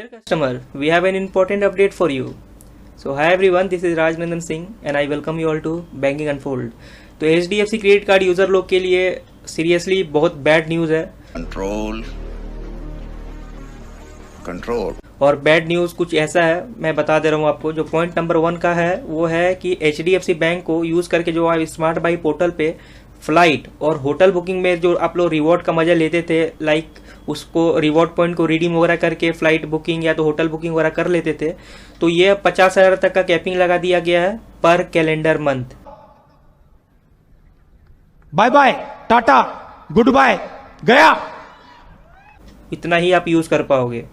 Dear customer, we have an important update for you. So hi everyone, this is Rajnandan Singh and I welcome you all to Banking Unfold. तो HDFC credit card user लोग के लिए seriously बहुत bad news है। Control और bad news कुछ ऐसा है, मैं बता दे रहा हूँ आपको। जो पॉइंट नंबर 1 का है वो है कि HDFC बैंक को यूज़ करके जो आप स्मार्ट बाई पोर्टल पे फ्लाइट और होटल बुकिंग में जो आप लोग रिवॉर्ड का मजा लेते थे, लाइक उसको रिवॉर्ड पॉइंट को रिडीम वगैरह करके फ्लाइट बुकिंग या तो होटल बुकिंग वगैरह कर लेते थे, तो ये अब 50,000 तक का कैपिंग लगा दिया गया है पर calendar month. Bye bye tata goodbye गया, इतना ही आप यूज कर पाओगे।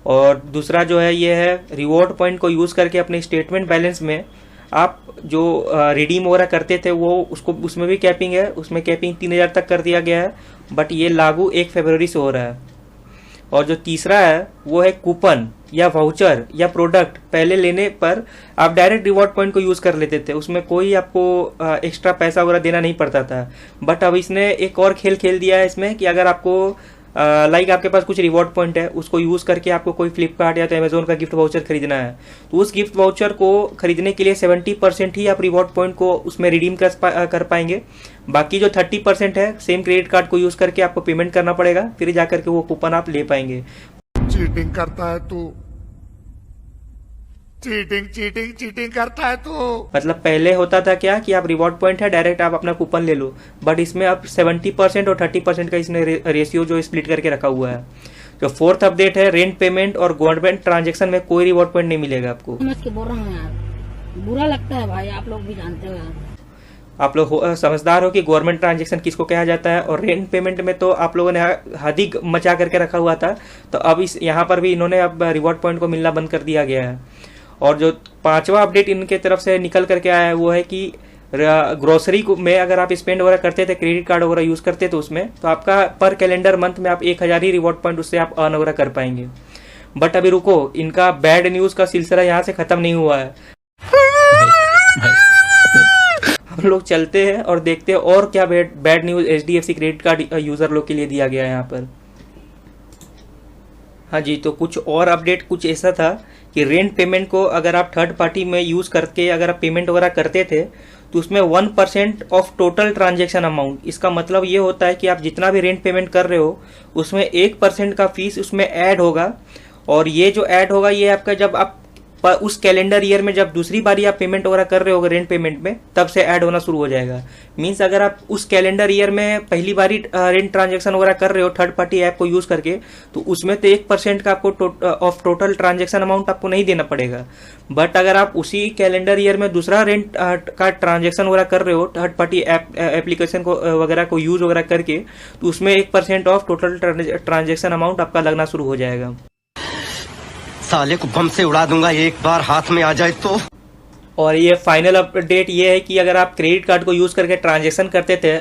और दूसरा जो है ये है रिवॉर्ड पॉइंट को यूज करके अपने स्टेटमेंट बैलेंस में आप जो रिडीम वगैरह करते थे वो उसमें भी कैपिंग है, उसमें कैपिंग 3,000 तक कर दिया गया है, बट ये लागू 1 फरवरी से हो रहा है। और जो तीसरा है वो है कूपन या वाउचर या प्रोडक्ट पहले लेने पर आप डायरेक्ट रिवॉर्ड पॉइंट को यूज कर लेते थे, उसमें कोई आपको एक्स्ट्रा पैसा वगैरह देना नहीं पड़ता था। बट अब इसने एक और खेल दिया है इसमें कि अगर आपको लाइक आपके पास कुछ रिवॉर्ड पॉइंट है, उसको यूज करके आपको कोई फ्लिपकार्ट या तो अमेजोन का गिफ्ट वाउचर खरीदना है, तो उस गिफ्ट वाउचर को खरीदने के लिए 70% ही आप रिवॉर्ड पॉइंट को उसमें रिडीम कर पाएंगे। बाकी जो 30% है सेम क्रेडिट कार्ड को यूज करके आपको पेमेंट करना पड़ेगा, फिर जाकर के वो कूपन आप ले पाएंगे। चीटिंग करता है तू, चीटिंग करता है तू। मतलब पहले होता था क्या कि आप रिवॉर्ड पॉइंट है डायरेक्ट आप अपना कूपन ले लो, बट इसमें अब 70% और 30% का इसने रेशियो जो स्प्लिट करके रखा हुआ है। जो 4th अपडेट है, रेंट पेमेंट और गवर्नमेंट ट्रांजेक्शन में कोई रिवॉर्ड पॉइंट नहीं मिलेगा आपको। मैं बोल रहा हूँ यार, बुरा लगता है भाई, आप लोग भी जानते हो यार। आप लोग समझदार हो कि गवर्नमेंट ट्रांजेक्शन किसको कहा जाता है। और रेंट पेमेंट में तो आप लोगों ने हद ही मचा करके रखा हुआ था, तो अब इस यहाँ पर भी इन्होंने अब रिवॉर्ड पॉइंट को मिलना बंद कर दिया गया है। और जो 5वां अपडेट इनके तरफ से निकल करके आया है वो है कि ग्रोसरी में अगर आप स्पेंड वगैरह करते थे, क्रेडिट कार्ड वगैरह यूज करते थे उसमें, तो आपका पर कैलेंडर मंथ में आप 1,000 ही रिवॉर्ड पॉइंट उससे आप अर्न वगैरह कर पाएंगे। बट अभी रुको, इनका बैड न्यूज का सिलसिला यहाँ से खत्म नहीं हुआ है। हम लोग चलते हैं और देखते हैं और क्या bad news HDFC credit card user लोग के लिए दिया गया है यहाँ पर। हाँ जी, तो कुछ और अपडेट कुछ ऐसा था कि रेंट पेमेंट को अगर आप थर्ड पार्टी में यूज करके अगर आप पेमेंट वगैरह करते थे तो उसमें 1% ऑफ टोटल ट्रांजेक्शन अमाउंट, इसका मतलब ये होता है कि आप जितना भी रेंट पेमेंट कर रहे हो उसमें 1% का फीस उसमें ऐड होगा। और ये जो ऐड होगा ये आपका जब आप उस कैलेंडर ईयर में जब दूसरी बारी आप पेमेंट वगैरह कर रहे हो रेंट पेमेंट में, तब से ऐड होना शुरू हो जाएगा। मींस अगर आप उस कैलेंडर ईयर में पहली बारी रेंट ट्रांजैक्शन वगैरह कर रहे हो थर्ड पार्टी ऐप को यूज करके, तो उसमें तो 1% का आपको ऑफ टोटल ट्रांजैक्शन अमाउंट आपको नहीं देना पड़ेगा। बट अगर आप उसी कैलेंडर ईयर में दूसरा रेंट का ट्रांजैक्शन वगैरह कर रहे हो थर्ड पार्टी एप्लीकेशन को वगैरह को यूज वगैरह करके, तो उसमें 1% ऑफ टोटल ट्रांजैक्शन अमाउंट आपका लगना शुरू हो जाएगा। साले को बम से उड़ा दूंगा एक बार हाथ में आ जाए तो। और ये फाइनल अपडेट ये है कि अगर आप क्रेडिट कार्ड को यूज करके ट्रांजैक्शन करते थे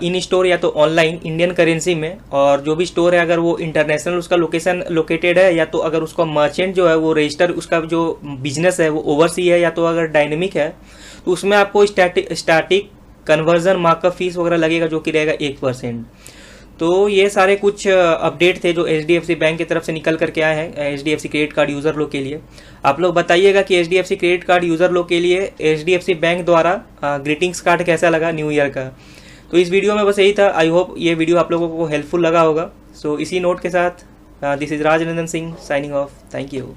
इन स्टोर या तो ऑनलाइन इंडियन करेंसी में, और जो भी स्टोर है अगर वो इंटरनेशनल उसका लोकेशन लोकेटेड है, या तो अगर उसका मर्चेंट जो है वो रजिस्टर उसका जो बिजनेस है वो ओवरसी है, या तो अगर डायनेमिक है, तो उसमें आपको स्टैटिक कन्वर्जन मार्कअप फीस वगैरह लगेगा जो कि रहेगा 1%। तो ये सारे कुछ अपडेट थे जो HDFC बैंक की तरफ से निकल करके आए हैं HDFC क्रेडिट कार्ड यूज़र लोग के लिए। आप लोग बताइएगा कि HDFC क्रेडिट कार्ड यूज़र लोग के लिए HDFC बैंक द्वारा ग्रीटिंग्स कार्ड कैसा लगा न्यू ईयर का। तो इस वीडियो में बस यही था। आई होप ये वीडियो आप लोगों को हेल्पफुल लगा होगा। सो इसी नोट के साथ this is Rajnandan Singh signing off. Thank you.